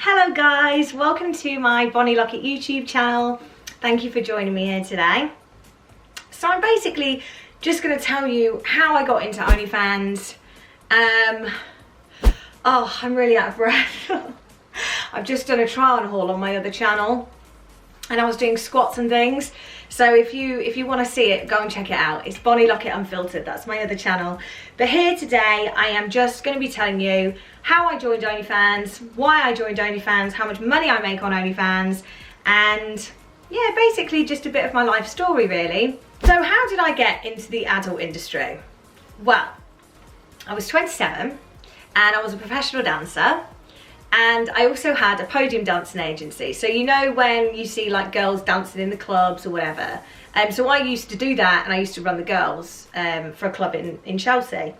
Hello guys, welcome to my Bonnie Lockett YouTube channel. Thank you for joining me here today. So I'm basically just going to tell you how I got into OnlyFans. Oh, I'm really out of breath. I've just done a try on haul on my other channel and I was doing squats and things. So if you want to see it, go and check it out. It's Bonnie Lockett Unfiltered, that's my other channel. But here today, I am just going to be telling you how I joined OnlyFans, why I joined OnlyFans, how much money I make on OnlyFans, and yeah, basically just a bit of my life story really. So how did I get into the adult industry? Well, I was 27 and I was a professional dancer. And I also had a podium dancing agency. So you know when you see like girls dancing in the clubs or whatever. So I used to do that and I used to run the girls for a club in Chelsea.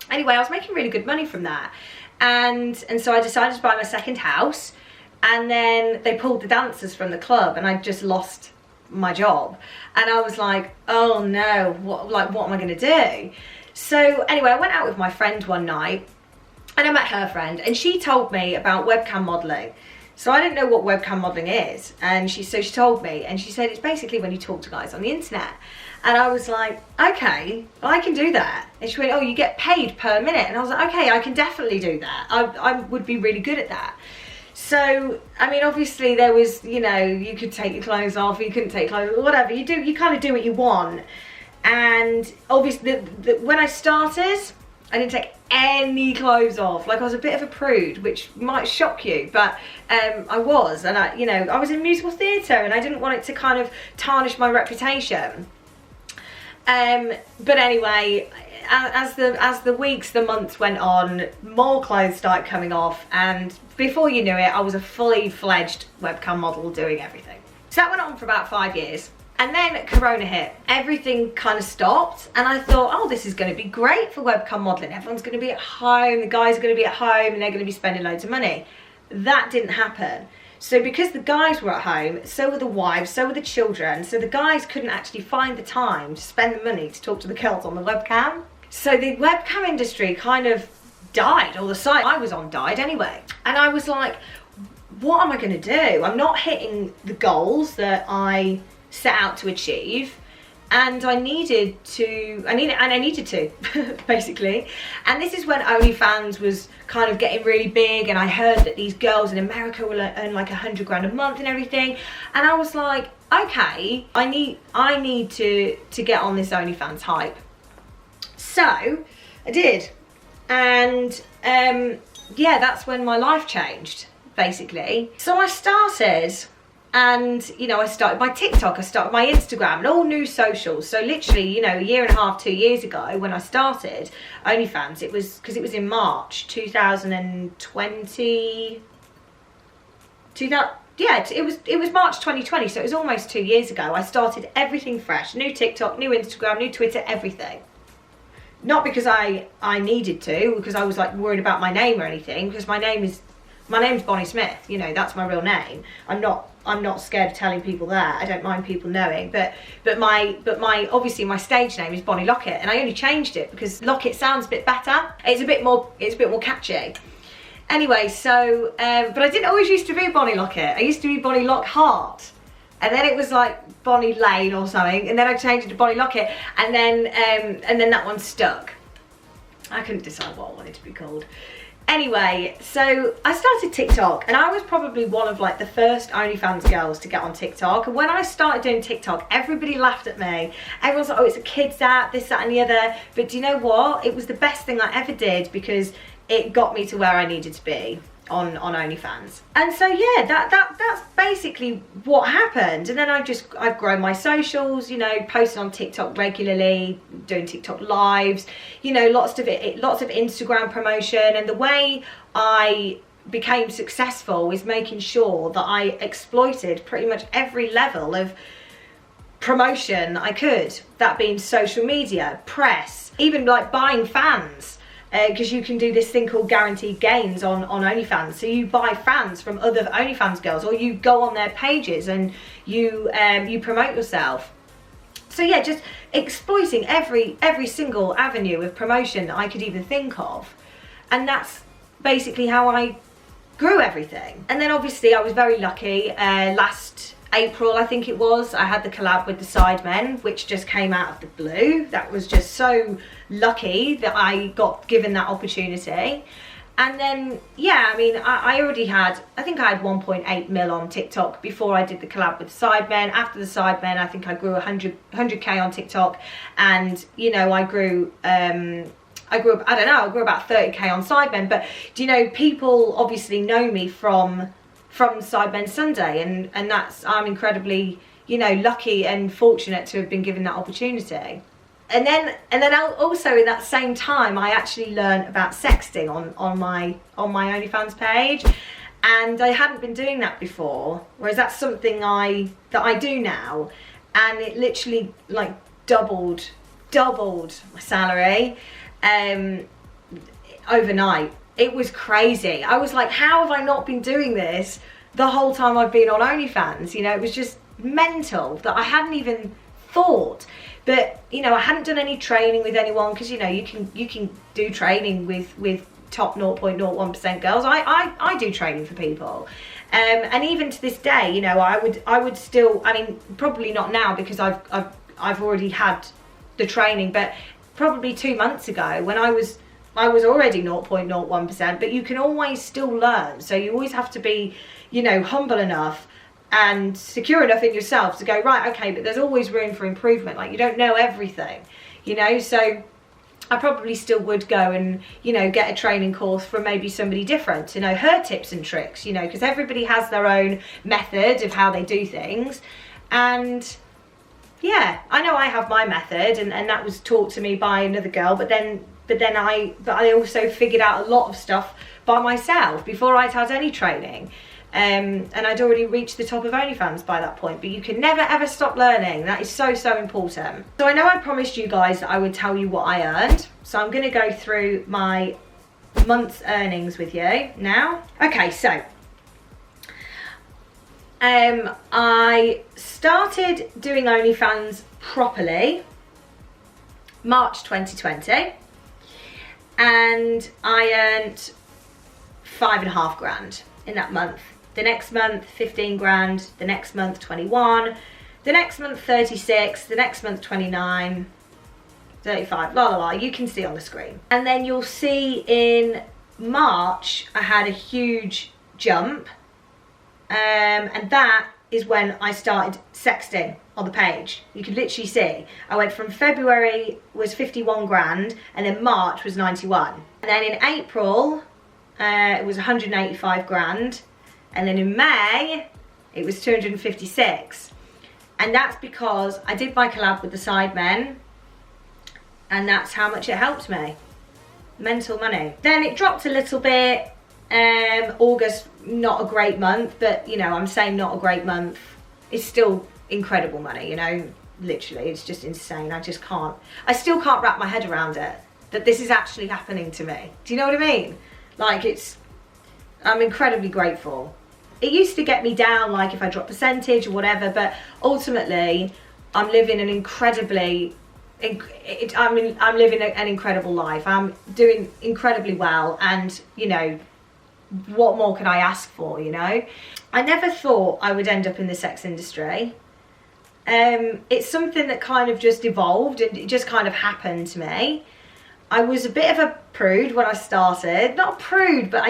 Anyway, I was making really good money from that. And so I decided to buy my second house. And then they pulled the dancers from the club and I just lost my job. And I was like, oh no, what am I gonna do? So anyway, I went out with my friend one night. And I met her friend and she told me about webcam modelling. So I didn't know what webcam modelling is. And she told me and she said it's basically when you talk to guys on the internet. And I was like, okay, well, I can do that. And she went, oh, you get paid per minute. And I was like, okay, I can definitely do that. I would be really good at that. So, I mean, obviously there was, you know, you could take your clothes off, you couldn't take clothes, whatever. You kind of do what you want. And obviously when I started, I didn't take any clothes off. Like I was a bit of a prude, which might shock you, but I was, and I was in musical theatre, and I didn't want it to kind of tarnish my reputation. But anyway, as the weeks, the months went on, more clothes started coming off, and before you knew it, I was a fully fledged webcam model doing everything. So that went on for about 5 years. And then Corona hit, everything kind of stopped and I thought, oh, this is going to be great for webcam modelling. Everyone's going to be at home, the guys are going to be at home and they're going to be spending loads of money. That didn't happen. So because the guys were at home, so were the wives, so were the children. So the guys couldn't actually find the time to spend the money to talk to the girls on the webcam. So the webcam industry kind of died, or the site I was on died anyway. And I was like, what am I going to do? I'm not hitting the goals that I set out to achieve, and I needed to basically. And this is when OnlyFans was kind of getting really big, and I heard that these girls in America will earn like 100 grand a month and everything, and I was like, okay, I need to get on this OnlyFans hype. So I did, and yeah, that's when my life changed basically. So I started. And, you know, I started my TikTok, I started my Instagram, and all new socials. So literally, you know, a year and a half, 2 years ago when I started OnlyFans, it was in March 2020. Yeah, it was March 2020, so it was almost 2 years ago. I started everything fresh, new TikTok, new Instagram, new Twitter, everything. Not because I needed to, because I was like worried about my name or anything, because my name's Bonnie Smith, you know, that's my real name. I'm not scared of telling people that. I don't mind people knowing, but my obviously my stage name is Bonnie Lockett, and I only changed it because Lockett sounds a bit better. It's a bit more catchy. Anyway, so but I didn't always used to be Bonnie Lockett. I used to be Bonnie Lockhart, and then it was like Bonnie Lane or something, and then I changed it to Bonnie Lockett, and then that one stuck. I couldn't decide what I wanted to be called. Anyway, so I started TikTok, and I was probably one of like the first OnlyFans girls to get on TikTok. And when I started doing TikTok, everybody laughed at me. Everyone's like, oh, it's a kids app, this, that and the other. But do you know what? It was the best thing I ever did because it got me to where I needed to be on OnlyFans. And so yeah, that's basically what happened. And then I've grown my socials, you know, posting on TikTok regularly, doing TikTok lives, you know, lots of Instagram promotion. And the way I became successful is making sure that I exploited pretty much every level of promotion I could, that being social media, press, even like buying fans. Because you can do this thing called guaranteed gains on OnlyFans. So you buy fans from other OnlyFans girls, or you go on their pages and you promote yourself. So yeah, just exploiting every single avenue of promotion that I could even think of. And that's basically how I grew everything. And then obviously I was very lucky. Last April, I think it was, I had the collab with the Sidemen, which just came out of the blue. That was just so lucky that I got given that opportunity. And then, yeah, I mean, I already had, I think I had 1.8 mil on TikTok before I did the collab with the Sidemen. After the Sidemen, I think I grew 100k on TikTok, and, you know, I grew I grew about 30k on Sidemen. But, do you know, people obviously know me from Sidemen Sunday, and I'm incredibly, you know, lucky and fortunate to have been given that opportunity. And then also in that same time, I actually learned about sexting on my OnlyFans page, and I hadn't been doing that before. Whereas that's something that I do now, and it literally like doubled my salary overnight. It was crazy. I was like, how have I not been doing this the whole time I've been on OnlyFans? You know, it was just mental that I hadn't even thought. But, you know, I hadn't done any training with anyone, because, you know, you can do training with top 0.01% girls. I do training for people. And even to this day, you know, I would still, I mean, probably not now because I've already had the training, but probably 2 months ago when I was already 0.01%, but you can always still learn. So you always have to be, you know, humble enough and secure enough in yourself to go, right, okay, but there's always room for improvement. Like, you don't know everything, you know. So I probably still would go and, you know, get a training course from maybe somebody different to know her tips and tricks, you know, because everybody has their own method of how they do things. And yeah, I know I have my method, and that was taught to me by another girl, but I also figured out a lot of stuff by myself before I'd had any training. And I'd already reached the top of OnlyFans by that point. But you can never ever stop learning. That is so important. So I know I promised you guys that I would tell you what I earned. So I'm going to go through my month's earnings with you now. Okay, so I started doing OnlyFans properly March 2020, and I earned 5.5 grand in that month. The next month 15 grand, the next month 21, the next month 36, the next month 29, 35, la la la, you can see on the screen. And then you'll see in March I had a huge jump, and that is when I started sexting on the page. You can literally see I went from February was 51 grand, and then March was 91, and then in April it was 185 grand, and then in May it was 256. And that's because I did my collab with the Sidemen, and that's how much it helped me. Mental money. Then it dropped a little bit. August, not a great month, but you know, I'm saying not a great month, it's still incredible money, you know, literally, it's just insane. I still can't wrap my head around it, that this is actually happening to me. Do you know what I mean? Like, I'm incredibly grateful. It used to get me down, like if I drop percentage or whatever, but ultimately I'm living an incredibly, I'm living an incredible life. I'm doing incredibly well, and you know, what more could I ask for, you know? I never thought I would end up in the sex industry. It's something that kind of just evolved, and it just kind of happened to me. I was a bit of a prude when I started. Not a prude, but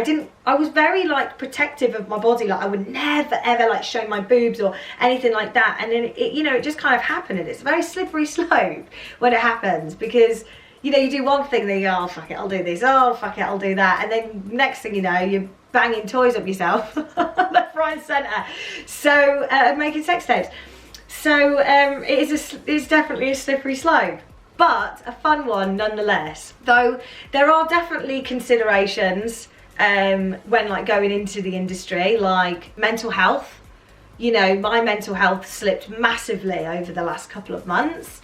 I was very like protective of my body. Like, I would never ever like show my boobs or anything like that. And then it, you know, it just kind of happened, and it's a very slippery slope when it happens, because you know, you do one thing, then you go, oh fuck it, I'll do this, oh fuck it, I'll do that, and then next thing you know, you're banging toys up yourself left, right and centre, so making sex tapes. So it's definitely a slippery slope, but a fun one nonetheless. Though there are definitely considerations when like going into the industry, like mental health. You know, my mental health slipped massively over the last couple of months.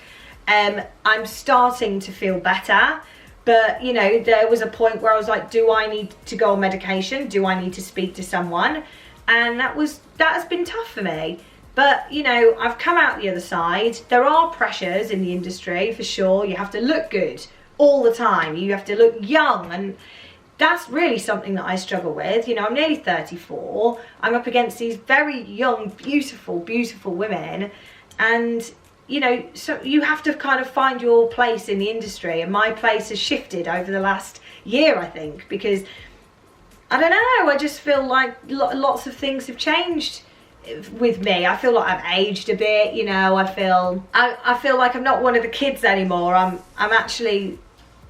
I'm starting to feel better, but you know, there was a point where I was like, do I need to go on medication? Do I need to speak to someone? And that has been tough for me. But you know, I've come out the other side. There are pressures in the industry for sure. You have to look good all the time. You have to look young, and that's really something that I struggle with. You know, I'm nearly 34. I'm up against these very young, beautiful, beautiful women. And, you know, so you have to kind of find your place in the industry. And my place has shifted over the last year, I think, because, I don't know, I just feel like lots of things have changed with me. I feel like I've aged a bit, you know. I feel like I'm not one of the kids anymore. I'm actually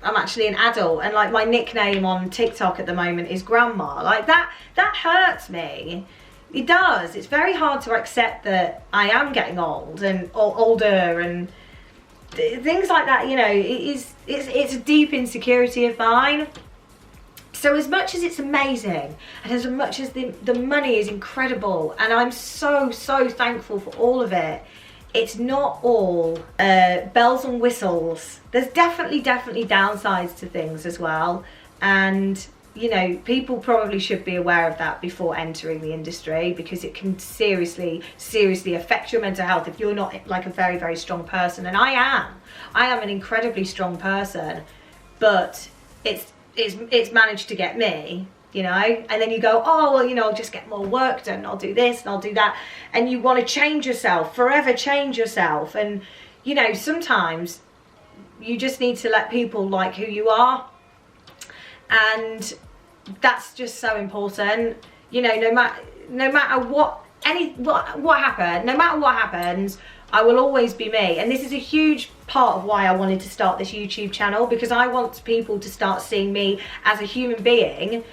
an adult, and like my nickname on TikTok at the moment is Grandma. Like that hurts me. It does. It's very hard to accept that I am getting old and older and things like that, you know. It's a deep insecurity of mine. So as much as it's amazing, and as much as the money is incredible, and I'm so thankful for all of it, it's not all bells and whistles. There's definitely downsides to things as well. And, you know, people probably should be aware of that before entering the industry, because it can seriously affect your mental health if you're not like a very strong person. And I am an incredibly strong person, but it's managed to get me, you know. And then you go, oh well, you know, I'll just get more work done, I'll do this and I'll do that, and you want to change yourself, forever change yourself. And, you know, sometimes you just need to let people like who you are, and that's just so important. You know, no matter what happens, no matter what happens, I will always be me. And this is a huge part of why I wanted to start this YouTube channel, because I want people to start seeing me as a human being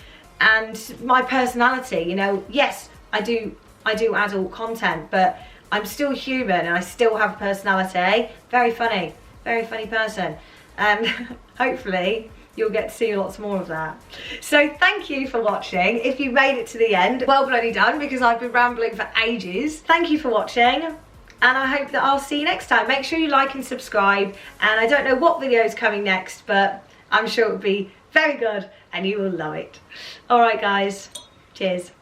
and my personality. You know, yes, I do adult content, but I'm still human and I still have a personality. Very funny person. And hopefully you'll get to see lots more of that. So thank you for watching. If you made it to the end, well bloody done, because I've been rambling for ages. Thank you for watching. And I hope that I'll see you next time. Make sure you like and subscribe. And I don't know what video is coming next, but I'm sure it'll be very good and you will love it. All right, guys. Cheers.